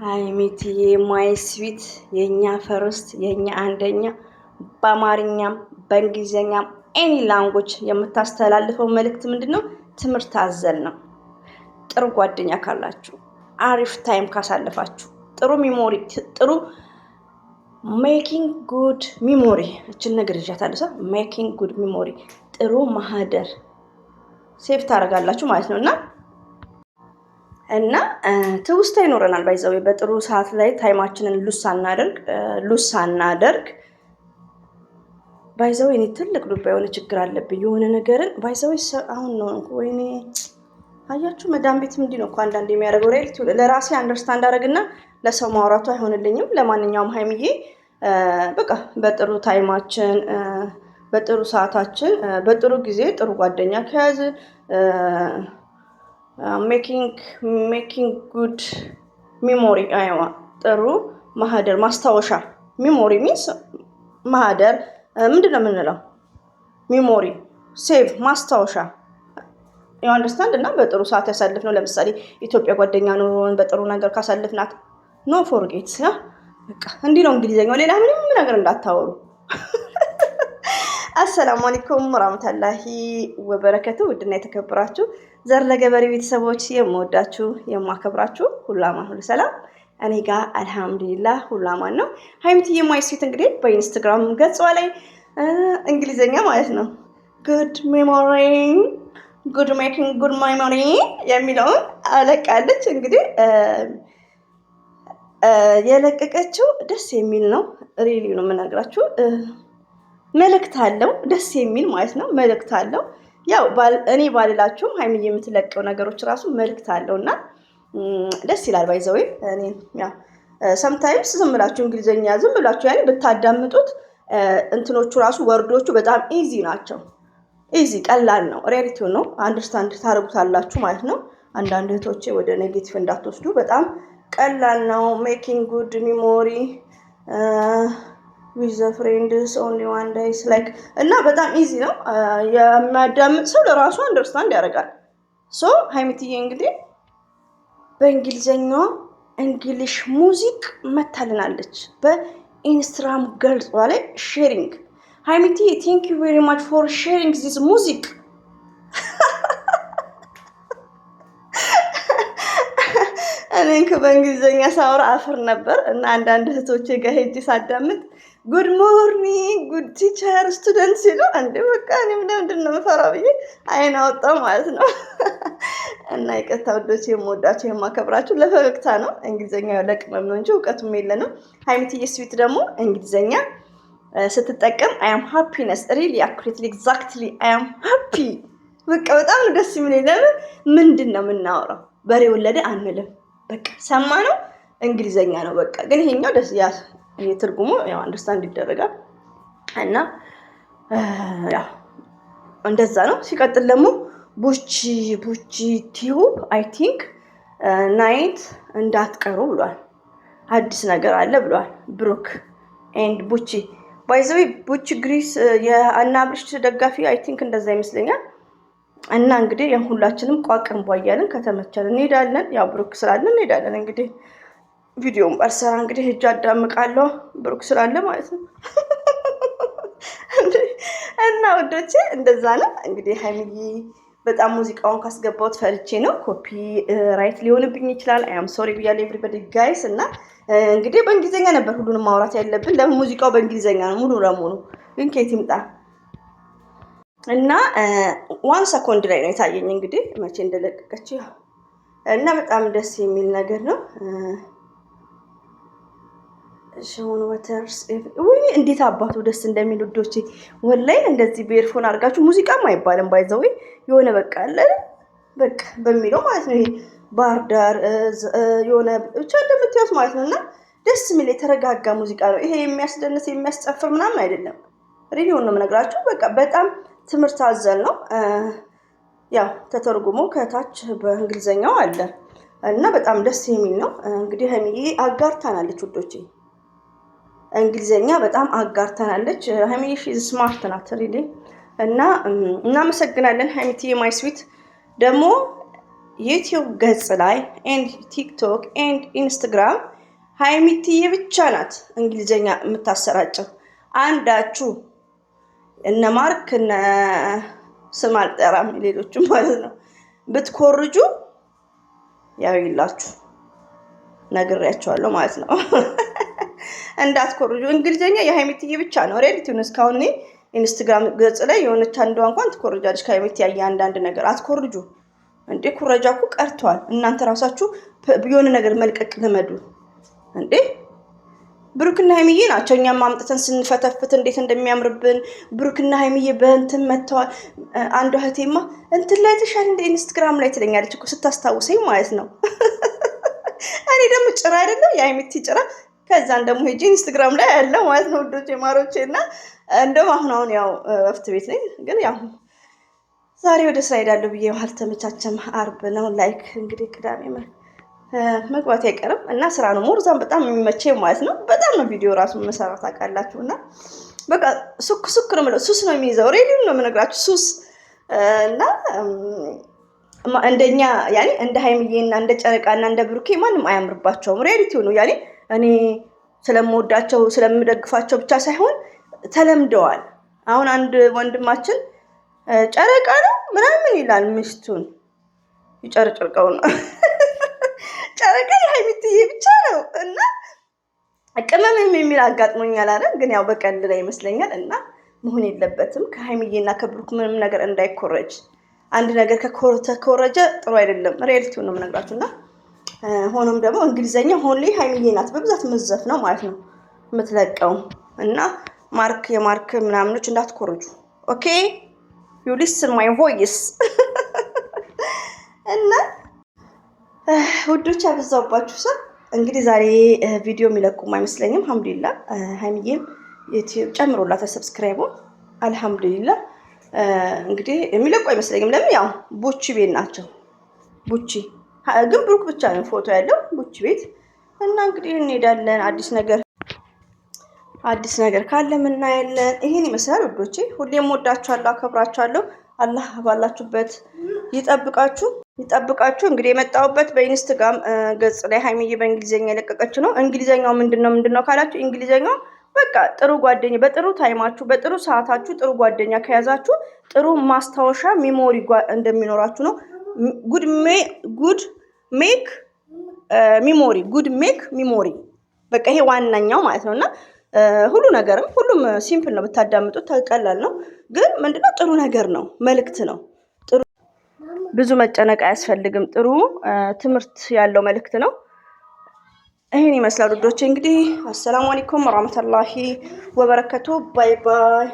ሀይሚትዬ ማይ ስዊት የኛ ፈርስት የኛ አንደኛ በአማርኛም በእንግሊዝኛም ኤኒ ላንጉጅ የምታስተላልፈው መልእክት ምንድነው? ትምህርት አዘል ነው። ጥሩ ጓደኛ ካላችሁ፣ አሪፍ ታይም ካሳለፋችሁ፣ ጥሩ ሚሞሪ ጥሩ ሜኪንግ ጉድ ሚሞሪ እችን ነገር ይዣታለሁ። ሜኪንግ ጉድ ሚሞሪ ጥሩ ማህደር ሴቭ ታደርጋላችሁ ማለት ነው እና ትውስታ ይኖረናል። ባይዘው በጥሩ ሰዓት ላይ ታይማችንን ሉስ ሳናደርግ ባይዘው እኔ ትልቅ ዱባ የሆነ ችግር አለብኝ። የሆነ ነገርን ባይዘው አሁን ነው ወይኔ አያችሁ መዳም ቤት እንዲህ ነው እኮ አንዳንዴ የሚያደርገው ሪያሊቲ ለራሴ አንደርስታንድ አደረግና ለሰው ማውራቱ አይሆንልኝም። ለማንኛውም ሀይሚዬ በቃ በጥሩ ታይማችን በጥሩ ሰዓታችን በጥሩ ጊዜ ጥሩ ጓደኛ ከያዝ ሜኪንግ ጉድ ሚሞሪ አይዋ ጥሩ ማህደር ማስታወሻ ሚሞሪ ሚንስ ማህደር ምንድን ነው የምንለው? ሚሞሪ ሴቭ ማስታወሻ ዩ አንደርስታንድ። እና በጥሩ ሰዓት ያሳልፍ ነው። ለምሳሌ ኢትዮጵያ ጓደኛ ኖሮን በጥሩ ነገር ካሳልፍናት ኖ ፎርጌት በቃ እንዲህ ነው እንግሊዘኛው። ሌላ ምንም ነገር እንዳታወሩ። አሰላሙ አለይኩም ወራህመቱላሂ ወበረከቱ። ውድና የተከበራችሁ ዘር ለገበሬ ቤተሰቦች የምወዳችሁ የማከብራችሁ ሁሉ አማን ሁሉ ሰላም፣ እኔ ጋር አልሐምዱሊላህ ሁሉ አማን ነው። ሀይሚትዬ ማይ ስዊት እንግዲህ በኢንስታግራም ገጿ ላይ እንግሊዘኛ ማለት ነው ጉድ ሜሞሪ ጉድ ሜኪንግ ጉድ ሜሞሪ የሚለውን አለቃለች። እንግዲህ የለቀቀችው ደስ የሚል ነው። ሪሊ ነው የምነግራችሁ። መልእክት አለው ደስ የሚል ማለት ነው። መልእክት አለው። ያው እኔ ባልላችሁም ሀይሚዬ የምትለቀው ነገሮች ራሱ መልእክት አለው እና ደስ ይላል። ባይዘው እኔ ያው ሰምታይምስ ዝም ብላችሁ እንግሊዘኛ ዝም ብላችሁ ያኔ ብታዳምጡት እንትኖቹ ራሱ ወርዶቹ በጣም ኢዚ ናቸው። ኢዚ ቀላል ነው። ሪያሊቲው ነው አንደርስታንድ ታደርጉታላችሁ ማለት ነው። አንዳንድ እህቶቼ ወደ ኔጌቲቭ እንዳትወስዱ። በጣም ቀላል ነው። ሜኪንግ ጉድ ሚሞሪ with the friends only one day like እና በጣም ኢዚ ነው። የሚያዳምጥ ሰው ለራሱ አንደርስታንድ ያደርጋል። ሶ ሀይሚትዬ እንግዲህ በእንግሊዘኛዋ እንግሊሽ ሙዚክ መታልናለች በኢንስታግራም ገልጿ ላይ ሼሪንግ። ሀይሚትዬ ቴንክ ዩ ቬሪ ማች ፎር ሼሪንግ ዚስ ሙዚክ። እኔ በእንግሊዘኛ ሳወራ አፍር ነበር እና አንዳንድ እህቶቼ ጋር ሄጄ ሳዳምጥ ጉድ ሞርኒንግ ጉድ ቲቸር ስቱደንት ሲሉ አንዴ በቃ እኔ ምንድን ነው የምፈራው ብዬ አይን አወጣው ማለት ነው። እና ይቅርታ ውዶቼ፣ የምወዳቸው የማከብራችሁ ለፈገግታ ነው። እንግሊዘኛ ለቅመም ነው እንጂ እውቀቱም የለንም። ሀይሚትዬ ስዊት ደግሞ እንግሊዘኛ ስትጠቀም አይ አም ሃፒነስ ሪሊ አኩሬትሊ ኤግዛክትሊ አይ አም ሃፒ በቃ በጣም ነው ደስ የሚለኝ። ለምን ምንድን ነው የምናወራው? በሬ ወለደ አንልም። በቃ ሰማ ነው እንግሊዘኛ ነው በቃ። ግን ይሄኛው ደስ ትርጉሙ ያው አንደርስታንድ ይደረጋል እና ያው እንደዛ ነው። ሲቀጥል ደግሞ ቡቺ ቲዩብ አይ ቲንክ ናይት እንዳትቀሩ ብሏል። አዲስ ነገር አለ ብሏል ብሩክ ኤንድ ቡቺ። ባይ ዘ ዌይ ቡቺ ግሪስ የአናብርሽ ደጋፊ አይ ቲንክ እንደዛ ይመስለኛል። እና እንግዲህ ሁላችንም ቋቅን ቧያለን ከተመቸን እንሄዳለን። ያው ብሩክ ስላለ እንሄዳለን። እንግዲህ ቪዲዮውን ባልሰራ እንግዲህ እጅ አዳምቃለሁ ብሩክ ስላለ ማለት ነው። እና ወዶቼ እንደዛ ነው እንግዲህ። ሀይሚዬ በጣም ሙዚቃውን ካስገባሁት ፈርቼ ነው። ኮፒ ራይት ሊሆንብኝ ይችላል። አይ አም ሶሪ ብያለሁ ኤቭሪባዲ ጋይስ። እና እንግዲህ በእንግሊዘኛ ነበር ሁሉንም ማውራት ያለብን። ለምን ሙዚቃው በእንግሊዘኛ ነው ሙሉ ለሙሉ። ግን ከየት ይምጣ እና 1 ሰኮንድ ላይ ነው የታየኝ እንግዲህ መቼ እንደለቀቀችው እና በጣም ደስ የሚል ነገር ነው። ሾውን ወተርስ ወይ እንዴት አባቱ ደስ እንደሚል ውዶቼ፣ ወላይ እንደዚህ በኤርፎን አድርጋችሁ ሙዚቃም አይባልም ባይዘው የሆነ በቃ አለ በቃ በሚለው ማለት ነው። ይሄ ባህር ዳር የሆነ ብቻ እንደምትያዩት ማለት ነውና ደስ የሚል የተረጋጋ ሙዚቃ ነው። ይሄ የሚያስደንስ የሚያስጨፍር ምናምን አይደለም። ሬዲዮን ነው የምነግራችሁ። በቃ በጣም ትምህርት አዘል ነው። ያው ተተርጉሞ ከታች በእንግሊዘኛው አለ እና በጣም ደስ የሚል ነው። እንግዲህ ሀይሚዬ አጋርታናለች ውዶቼ፣ እንግሊዘኛ በጣም አጋርታናለች። ሀይሚዬ ሺዝ ስማርት ናት ሪሊ እና እናመሰግናለን ሀይሚትዬ ማይ ስዊት። ደግሞ ዩቲዩብ ገጽ ላይ ኤንድ ቲክቶክ ኤንድ ኢንስታግራም ሀይሚትዬ ብቻ ናት እንግሊዘኛ የምታሰራጨው። አንዳችሁ እነ ማርክ እነ ስም አልጠራም ሌሎችም ማለት ነው ብትኮርጁ ያው ይላችሁ ነግሬያቸዋለሁ ማለት ነው። እንዳትኮርጁ። እንግሊዘኛ የሀይሚትዬ ብቻ ነው ሪያሊቲውን። እስካሁን ኢንስታግራም ገጽ ላይ የሆነች አንዷ እንኳን ትኮርጃለች ከሀይሚት ያየ አንዳንድ ነገር። አትኮርጁ እንዴ! ኩረጃ እኮ ቀርቷል። እናንተ ራሳችሁ የሆነ ነገር መልቀቅ ልመዱ እንዴ! ብሩክና ሀይሚዬ ናቸው እኛም አምጥተን ስንፈተፍት እንዴት እንደሚያምርብን። ብሩክና ሀይሚዬ በእንትን መጥተዋል። አንዷ እህቴማ እንትን ላይ ተሻል እንደ ኢንስታግራም ላይ ትለኛለች እኮ ስታስታውሰኝ ማለት ነው። እኔ ደግሞ ጭራ አይደለም የሀይሚቲ ጭራ። ከዛን ደግሞ ሄጄ ኢንስታግራም ላይ ያለው ማለት ነው ውዶቼ ማሮቼ። እና እንደውም አሁን ያው እፍት ቤት ነኝ፣ ግን ያው ዛሬ ወደ ስራ ሄዳለሁ ብዬ አልተመቻቸም። አርብ ነው ላይክ እንግዲህ ቅዳሜ መግባት አይቀርም እና ስራ ነው ሞርዛን በጣም የሚመቸኝ ማለት ነው። በጣም ነው ቪዲዮ ራሱ መሰራት አውቃላችሁ። እና በቃ ሱክ ሱክ ነው የምለው፣ ሱስ ነው የሚይዘው። ሬዲዮ ነው የምነግራችሁ ሱስ። እና እንደኛ ያኔ እንደ ሀይሚዬና እንደ ጨረቃና እንደ ብሩኬ ማንም አያምርባቸውም። ሪያሊቲው ነው ያኔ። እኔ ስለምወዳቸው ስለምደግፋቸው ብቻ ሳይሆን ተለምደዋል። አሁን አንድ ወንድማችን ጨረቃ ነው ምናምን ይላል ሚስቱን ይጨርጭርቀው ነው ጨረቃ የሀይሚትዬ ብቻ ነው እና ቅመምም የሚል አጋጥሞኛል አለ። ግን ያው በቀልድ ላይ ይመስለኛል። እና መሆን የለበትም ከሀይሚዬና ከብሩክ ምንም ነገር እንዳይኮረጅ። አንድ ነገር ከኮረጀ ጥሩ አይደለም። ሪያሊቲውን ነው የምነግራችሁ። እና ሆኖም ደግሞ እንግሊዘኛ ሆንሊ ሀይሚዬ ናት በብዛት መዘፍ ነው ማለት ነው የምትለቀው። እና የማርክ ምናምኖች እንዳትኮርጁ ኦኬ። ዩ ሊስን ማይ ቮይስ። እና ውዶች ያበዛውባችሁ ሰው እንግዲህ ዛሬ ቪዲዮ የሚለቁም አይመስለኝም። አልሐምዱሊላ ሀይሚዬም ዩቲዩብ ጨምሮላታል ሰብስክራይቡን። አልሐምዱሊላ እንግዲህ የሚለቁ አይመስለኝም። ለምን ያው ቡቺ ቤት ናቸው። ቡቺ ግን ብሩክ ብቻ ነው ፎቶ ያለው ቡቺ ቤት። እና እንግዲህ እንሄዳለን። አዲስ ነገር ካለ ምናያለን። ይሄን ይመስላል ውዶቼ። ሁሌም ወዳችኋለሁ፣ አከብራችኋለሁ። አላህ ባላችሁበት ይጠብቃችሁ። እንግዲህ የመጣሁበት በኢንስታግራም ገጽ ላይ ሀይሚዬ በእንግሊዘኛ የለቀቀች ነው። እንግሊዘኛው ምንድነው ካላችሁ እንግሊዘኛው በቃ ጥሩ ጓደኛ፣ በጥሩ ታይማችሁ፣ በጥሩ ሰዓታችሁ ጥሩ ጓደኛ ከያዛችሁ ጥሩ ማስታወሻ ሜሞሪ እንደሚኖራችሁ ነው። ጉድ ሜክ ሚሞሪ በቃ ይሄ ዋናኛው ማለት ነውና ሁሉም ሲምፕል ነው ብታዳምጡት ቀላል ነው። ግን ምንድነው ጥሩ ነገር ነው፣ መልእክት ነው። ብዙ መጨነቅ አያስፈልግም። ጥሩ ትምህርት ያለው መልእክት ነው። ይሄን ይመስላል ውዶቼ። እንግዲህ አሰላሙ አለይኩም ወራህመቱላሂ ወበረከቱ። ባይ ባይ።